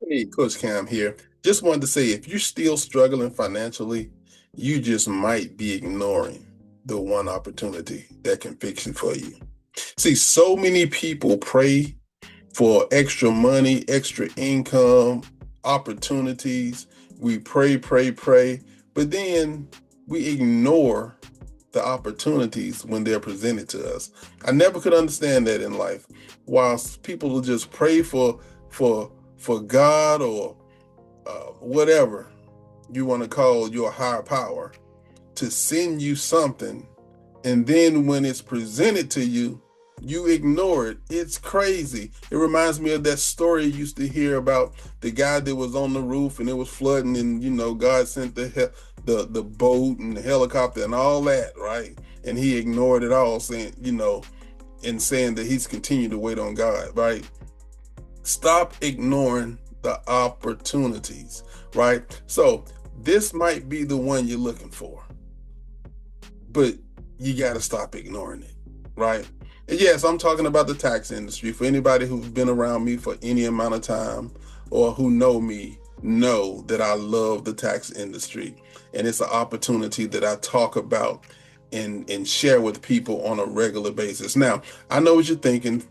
Hey, Coach Cam here. Just wanted to say if you're still struggling financially, you just might be ignoring the one opportunity that can fix it for you. See, so many people pray for extra money, extra income, opportunities. We pray, pray, pray, but then we ignore the opportunities when they're presented to us. I never could understand that in life. Whilst people will just pray for for God or whatever you want to call your higher power to send you something, and then when it's presented to you, you ignore it. It's crazy. It reminds me of that story you used to hear about the guy that was on the roof and it was flooding, and God sent the boat and the helicopter and all that, right? And he ignored it all, saying and saying that he's continued to wait on God, right? Stop ignoring the opportunities, right? So this might be the one you're looking for, but you got to stop ignoring it, right? And yes, I'm talking about the tax industry. For anybody who's been around me for any amount of time or who know me, know that I love the tax industry. And it's an opportunity that I talk about and share with people on a regular basis. Now, I know what you're thinking,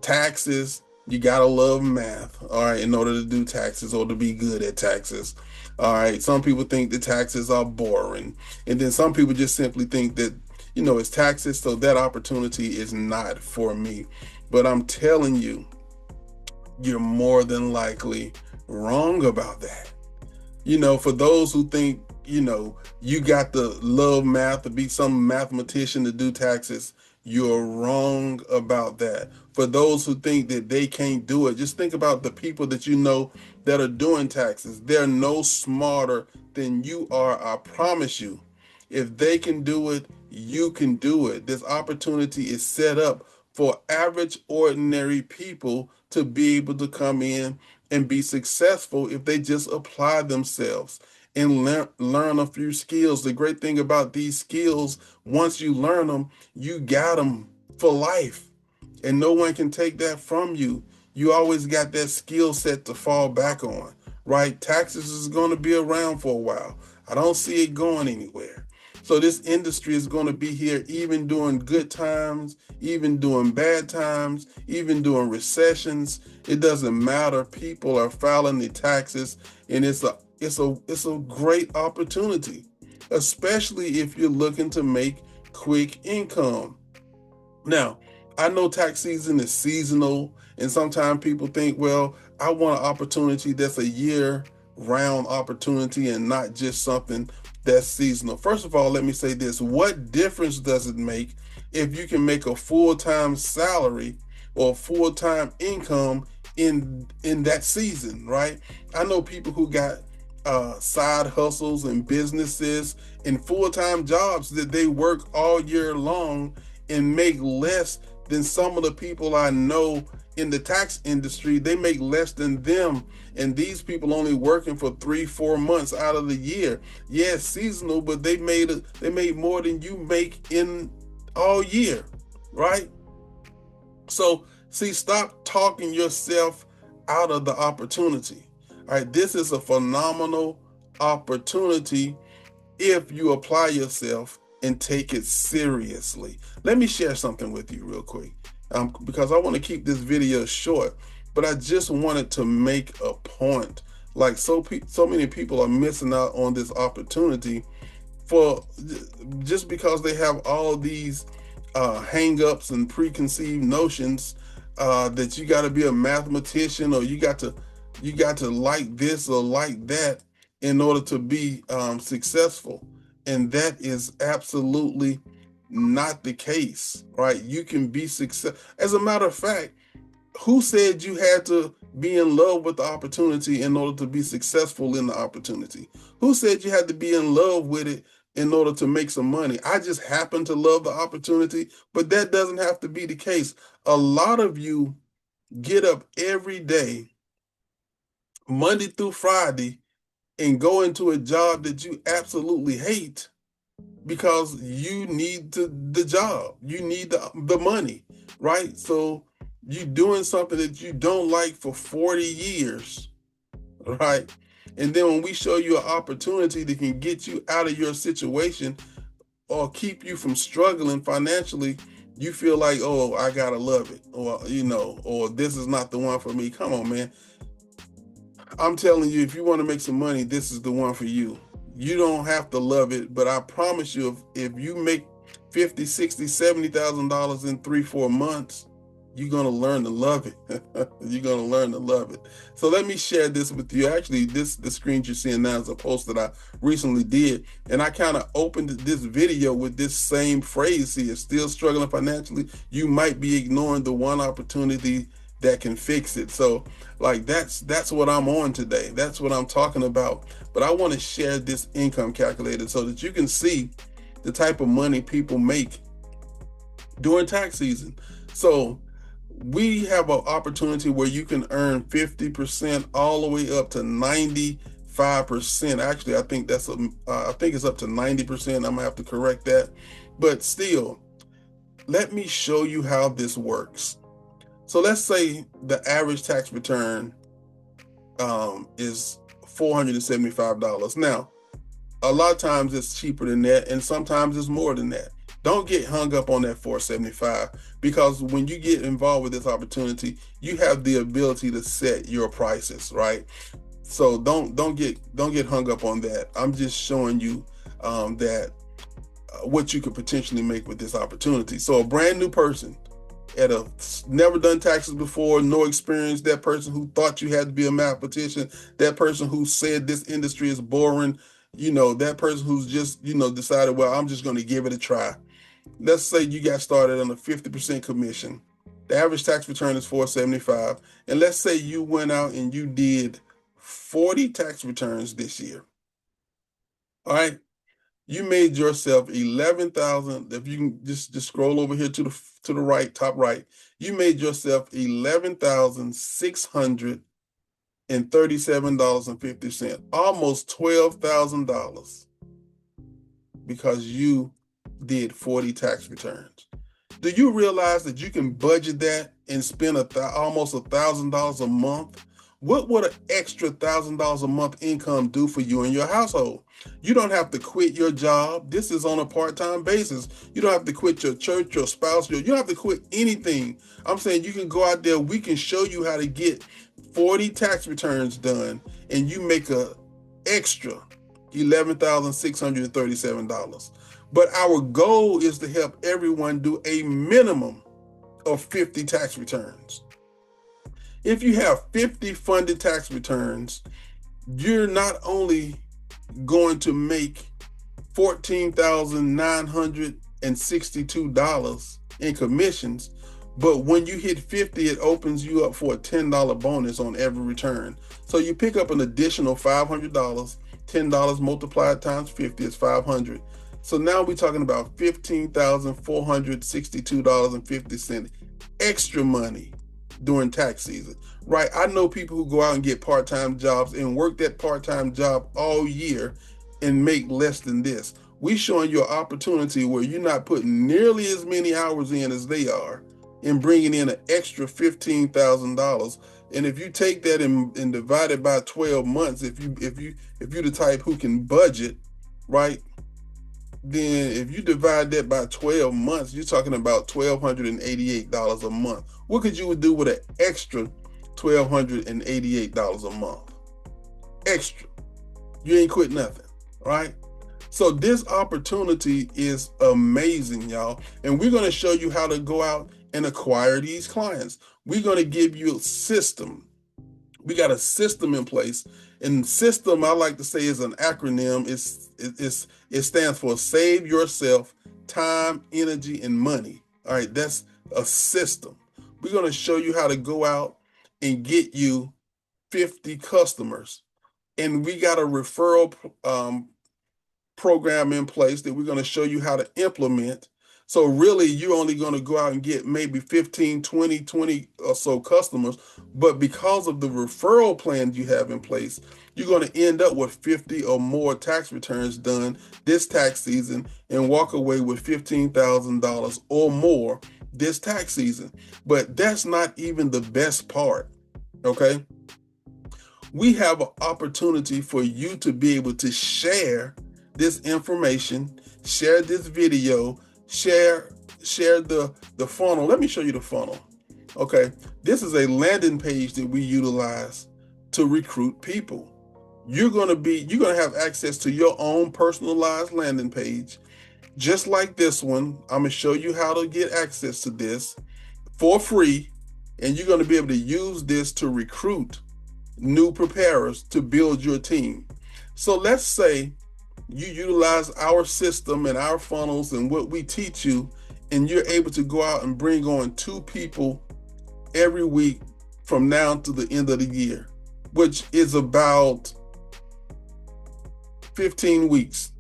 taxes, you got to love math, all right, in order to do taxes or to be good at taxes. All right, some people think the taxes are boring. And then some people just simply think that, it's taxes, so that opportunity is not for me. But I'm telling you, you're more than likely wrong about that. For those who think, you got to love math to be some mathematician to do taxes, you're wrong about that. For those who think that they can't do it, just think about the people that you know that are doing taxes. They're no smarter than you are, I promise you. If they can do it, you can do it. This opportunity is set up for average, ordinary people to be able to come in and be successful if they just apply themselves and learn a few skills. The great thing about these skills, once you learn them, you got them for life, and no one can take that from you. You always got that skill set to fall back on, right? Taxes is going to be around for a while. I don't see it going anywhere. So this industry is going to be here even during good times, even during bad times, even during recessions. It doesn't matter. People are filing the taxes, and it's a great opportunity, especially if you're looking to make quick income. Now, I know tax season is seasonal, and sometimes people think, well, I want an opportunity that's a year round opportunity and not just something that's seasonal. First of all, let me say this. What difference does it make if you can make a full-time salary or full-time income in that season, right? I know people who got side hustles and businesses and full-time jobs that they work all year long and make less than some of the people I know in the tax industry. They make less than them, and these people only working for 3-4 months out of the year. Yes, seasonal, but they made more than you make in all year, right? So see, stop talking yourself out of the opportunity. All right, this is a phenomenal opportunity if you apply yourself and take it seriously. Let me share something with you real quick, because I want to keep this video short, but I just wanted to make a point. Like so many people are missing out on this opportunity for just because they have all these hang-ups and preconceived notions that you got to be a mathematician or you got to like this or like that in order to be successful. And that is absolutely not the case, right? You can be successful. As a matter of fact, who said you had to be in love with the opportunity in order to be successful in the opportunity? Who said you had to be in love with it in order to make some money? I just happen to love the opportunity, but that doesn't have to be the case. A lot of you get up every day, Monday through Friday, and go into a job that you absolutely hate because you need the job. You need the money, right? So you doing something that you don't like for 40 years, right? And then when we show you an opportunity that can get you out of your situation or keep you from struggling financially, you feel like, oh, I gotta love it, or or this is not the one for me. Come on, man. I'm telling you, if you want to make some money, this is the one for you. You don't have to love it, but I promise you, if you make 50, 60, $70,000 in 3, 4 months, you're gonna learn to love it. You're gonna learn to love it. So let me share this with you. Actually, the screen you're seeing now is a post that I recently did, and I kind of opened this video with this same phrase here: still struggling financially, you might be ignoring the one opportunity that can fix it. So like that's what I'm on today. That's what I'm talking about. But I want to share this income calculator so that you can see the type of money people make during tax season. So we have an opportunity where you can earn 50% all the way up to 95%. Actually, I think I think it's up to 90%. I'm gonna have to correct that. But still, let me show you how this works. So let's say the average tax return is $475. Now, a lot of times it's cheaper than that, and sometimes it's more than that. Don't get hung up on that 475, because when you get involved with this opportunity, you have the ability to set your prices, right? So don't get hung up on that. I'm just showing you that what you could potentially make with this opportunity. So a brand new person at a never done taxes before, no experience, that person who thought you had to be a mathematician, that person who said this industry is boring, that person who's just, decided, well, I'm just going to give it a try. Let's say you got started on a 50% commission. The average tax return is 475. And let's say you went out and you did 40 tax returns this year. All right. You made yourself 11,000. If you can just scroll over here to the right, top right, you made yourself $11,637.50, almost $12,000, because you did 40 tax returns. Do you realize that you can budget that and spend almost $1,000 a month? What would an extra $1,000 a month income do for you and your household? You don't have to quit your job. This is on a part-time basis. You don't have to quit your church, your spouse. You don't have to quit anything. I'm saying you can go out there. We can show you how to get 40 tax returns done, and you make a extra $11,637. But our goal is to help everyone do a minimum of 50 tax returns. If you have 50 funded tax returns, you're not only going to make $14,962 in commissions, but when you hit 50, it opens you up for a $10 bonus on every return. So you pick up an additional $500. $10 multiplied times 50 is $500. So now we're talking about $15,462.50 extra money during tax season, right? I know people who go out and get part-time jobs and work that part-time job all year and make less than this. We're showing you an opportunity where you're not putting nearly as many hours in as they are and bringing in an extra $15,000. And if you take that and divide it by 12 months, if you're the type who can budget, right? Then if you divide that by 12 months, you're talking about $1,288 a month. What could you do with an extra $1,288 a month? Extra. You ain't quit nothing, right? So this opportunity is amazing, y'all. And we're going to show you how to go out and acquire these clients. We're going to give you a system. We got a system in place. And system, I like to say, is an acronym. It stands for Save Yourself Time, Energy, and Money. All right, that's a system. We're going to show you how to go out and get you 50 customers. And we got a referral program in place that we're going to show you how to implement. So really, you're only going to go out and get maybe 15, 20 or so customers. But because of the referral plan you have in place, you're going to end up with 50 or more tax returns done this tax season and walk away with $15,000 or more this tax season. But that's not even the best part, okay? we have an opportunity for you to be able to share this information, share this video, share the funnel. Let me show you the funnel. Okay, this is a landing page that we utilize to recruit people. You're going to have access to your own personalized landing page, just like this one. I'm going to show you how to get access to this for free, and you're going to be able to use this to recruit new preparers to build your team. So let's say you utilize our system and our funnels and what we teach you, and you're able to go out and bring on 2 people every week from now to the end of the year, which is about 15 weeks.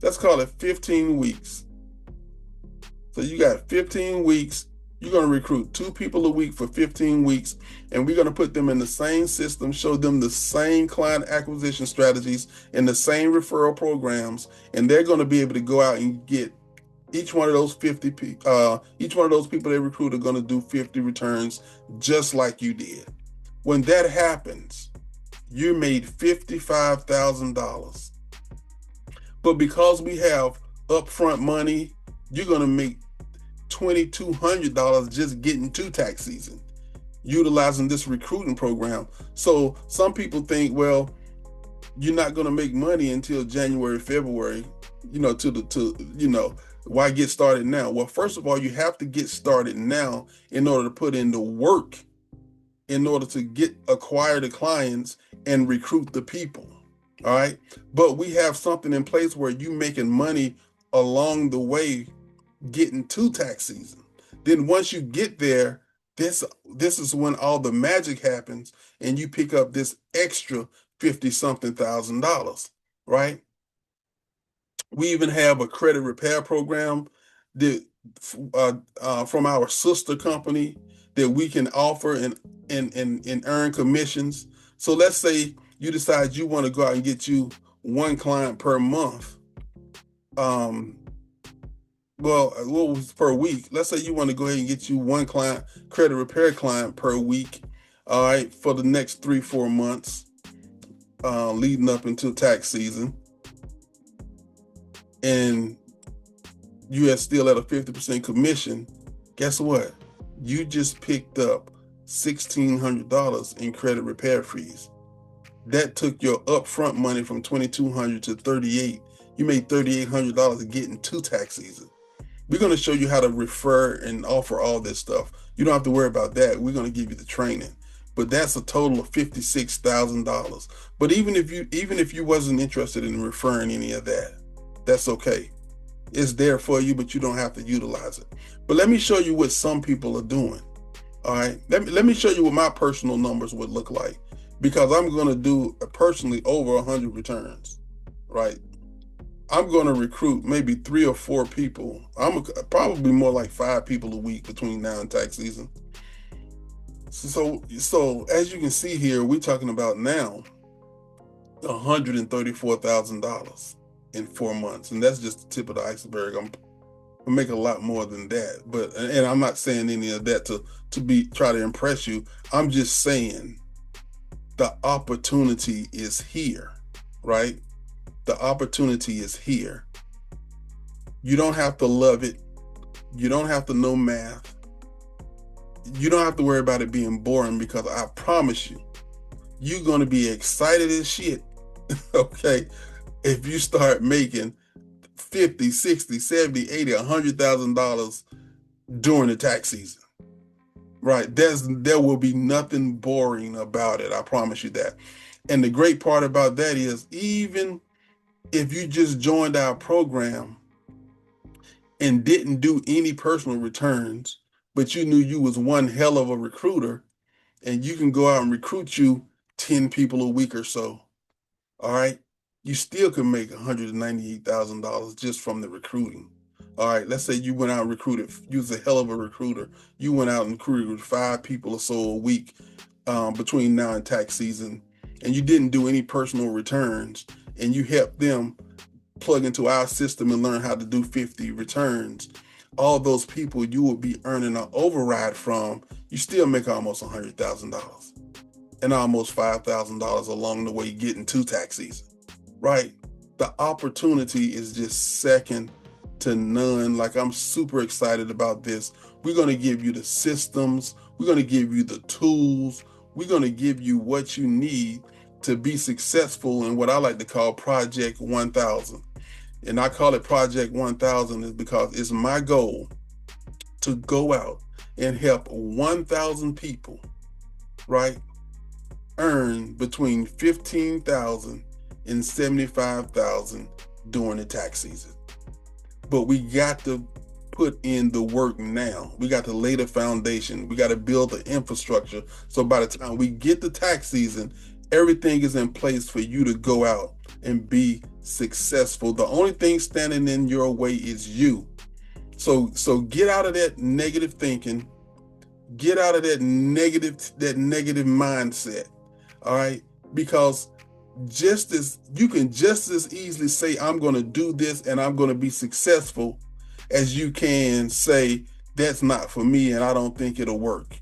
Let's call it 15 weeks. So you got 15 weeks. You're going to recruit 2 people a week for 15 weeks, and we're going to put them in the same system, show them the same client acquisition strategies and the same referral programs, and they're going to be able to go out and get each one of those each one of those people they recruit are going to do 50 returns just like you did. When that happens, you made $55,000. But because we have upfront money, you're going to make $2,200 just getting to tax season, utilizing this recruiting program. So some people think, well, you're not going to make money until January, February, why get started now? Well, first of all, you have to get started now in order to put in the work, in order to acquire the clients and recruit the people. All right. But we have something in place where you making money along the way getting to tax season. Then once you get there, this is when all the magic happens and you pick up this extra 50-something thousand dollars, right? We even have a credit repair program that from our sister company that we can offer and earn commissions. So let's say you decide you want to go out and get you 1 client per month. Per week. Let's say you want to go ahead and get you 1 client, credit repair client per week. All right, for the next 3-4 months, leading up into tax season. And you are still at a 50% commission. Guess what? You just picked up $1,600 in credit repair fees. That took your upfront money from $2,200 to $3,800. You made $3,800 getting to tax season. We're going to show you how to refer and offer all this stuff. You don't have to worry about that. We're going to give you the training. But that's a total of $56,000. But even if you wasn't interested in referring any of that, that's okay. It's there for you, but you don't have to utilize it. But let me show you what some people are doing. All right. Let me show you what my personal numbers would look like, because I'm going to do personally over 100 returns, right? I'm going to recruit maybe 3 or 4 people. I'm probably more like 5 people a week between now and tax season. So as you can see here, we're talking about now $134,000 in 4 months, and that's just the tip of the iceberg. I'm make a lot more than that, and I'm not saying any of that to try to impress you. I'm just saying the opportunity is here, right? The opportunity is here. You don't have to love it. You don't have to know math. You don't have to worry about it being boring, because I promise you, you're going to be excited as shit, okay, if you start making $50,000, $60,000, $70,000, $80,000, $100,000 during the tax season, right? There will be nothing boring about it. I promise you that. And the great part about that is, even if you just joined our program and didn't do any personal returns, but you knew you was one hell of a recruiter, and you can go out and recruit you 10 people a week or so, all right, you still can make $198,000 just from the recruiting. All right, let's say you went out and recruited, you was a hell of a recruiter. You went out and recruited 5 people or so a week between now and tax season, and you didn't do any personal returns, and you helped them plug into our system and learn how to do 50 returns. All those people you will be earning an override from, you still make almost $100,000. and almost $5,000 along the way getting to tax season, right? The opportunity is just second to none. Like, I'm super excited about this. We're going to give you the systems, we're going to give you the tools, we're going to give you what you need to be successful in what I like to call Project 1000. And I call it Project 1000 is because it's my goal to go out and help 1,000 people, right, earn between 15,000 and 75,000 during the tax season. But we got to put in the work now. We got to lay the foundation. We got to build the infrastructure. So by the time we get to tax season, everything is in place for you to go out and be successful. The only thing standing in your way is you. So get out of that negative thinking. Get out of that negative mindset. All right? Because you can just as easily say, I'm going to do this and I'm going to be successful, as you can say, that's not for me and I don't think it'll work.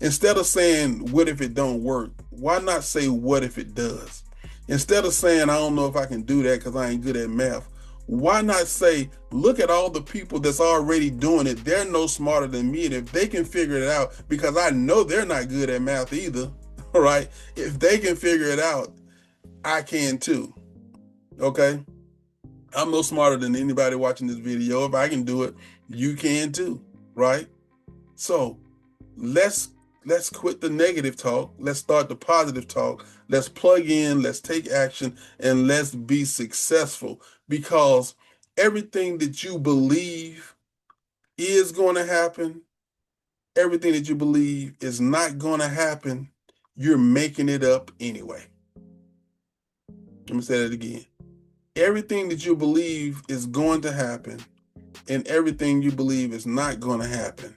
Instead of saying, what if it don't work? Why not say, what if it does? Instead of saying, I don't know if I can do that because I ain't good at math, why not say, look at all the people that's already doing it. They're no smarter than me. And if they can figure it out, because I know they're not good at math either, right? If they can figure it out, I can too. Okay? I'm no smarter than anybody watching this video. If I can do it, you can too, right? So let's quit the negative talk. Let's start the positive talk. Let's plug in, let's take action, and let's be successful, because everything that you believe is going to happen, everything that you believe is not going to happen, you're making it up anyway. Let me say that again. Everything that you believe is going to happen and everything you believe is not going to happen,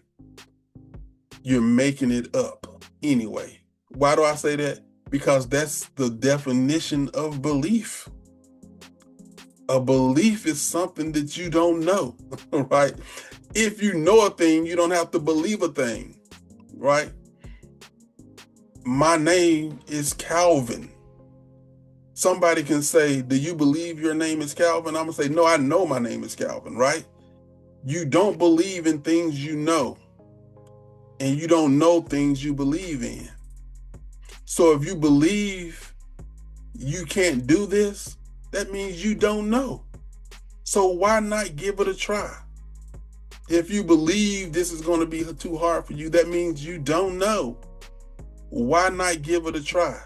you're making it up anyway. Why do I say that? Because that's the definition of belief. A belief is something that you don't know, right? If you know a thing, you don't have to believe a thing, right? My name is Calvin. Somebody can say, do you believe your name is Calvin? I'm going to say, no, I know my name is Calvin, right? You don't believe in things you know, and you don't know things you believe in. So if you believe you can't do this, that means you don't know. So why not give it a try? If you believe this is going to be too hard for you, that means you don't know. Why not give it a try?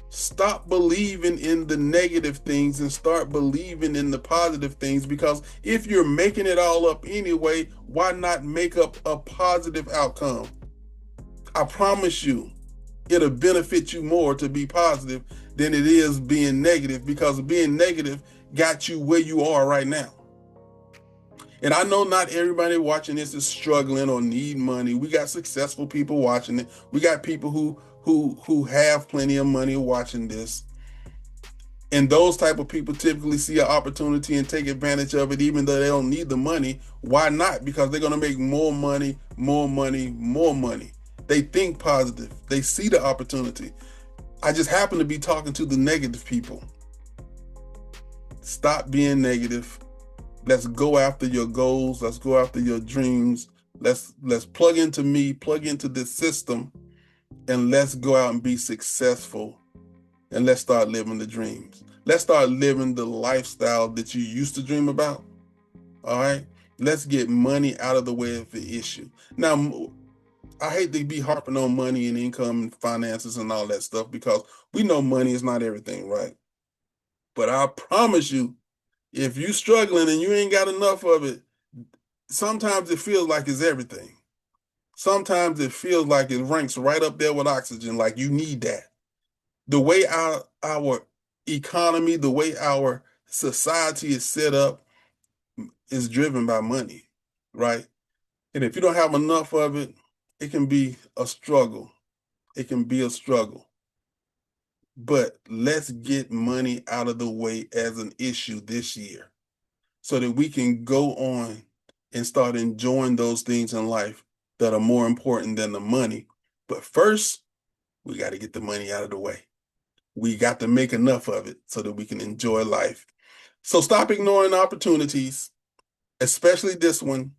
Stop believing in the negative things and start believing in the positive things, because if you're making it all up anyway, why not make up a positive outcome? I promise you, it'll benefit you more to be positive than it is being negative, because being negative got you where you are right now. And I know not everybody watching this is struggling or need money. We got successful people watching it. We got people who have plenty of money watching this. And those type of people typically see an opportunity and take advantage of it, even though they don't need the money. Why not? Because they're going to make more money, more money, more money. They think positive. They see the opportunity. I just happen to be talking to the negative people. Stop being negative. Let's go after your goals. Let's go after your dreams. Let's plug into me, plug into this system, and let's go out and be successful. And let's start living the dreams. Let's start living the lifestyle that you used to dream about. All right? Let's get money out of the way of the issue. Now, I hate to be harping on money and income and finances and all that stuff, because we know money is not everything, right? But I promise you, if you're struggling and you ain't got enough of it, sometimes it feels like it's everything. Sometimes it feels like it ranks right up there with oxygen, like you need that. The way our economy, the way our society is set up is driven by money, right? And if you don't have enough of it, it can be a struggle. It can be a struggle. But let's get money out of the way as an issue this year, so that we can go on and start enjoying those things in life that are more important than the money. But first, We got to get the money out of the way. We got to make enough of it so that we can enjoy life. So stop ignoring opportunities, especially this one,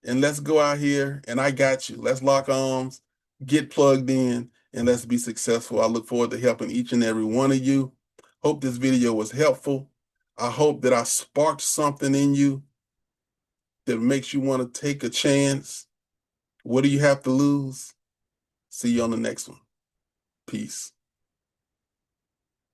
and let's go out here, and I got you. Let's lock arms, get plugged in, and let's be successful. I look forward to helping each and every one of you. Hope this video was helpful. I hope that I sparked something in you that makes you want to take a chance. What do you have to lose? See you on the next one. Peace.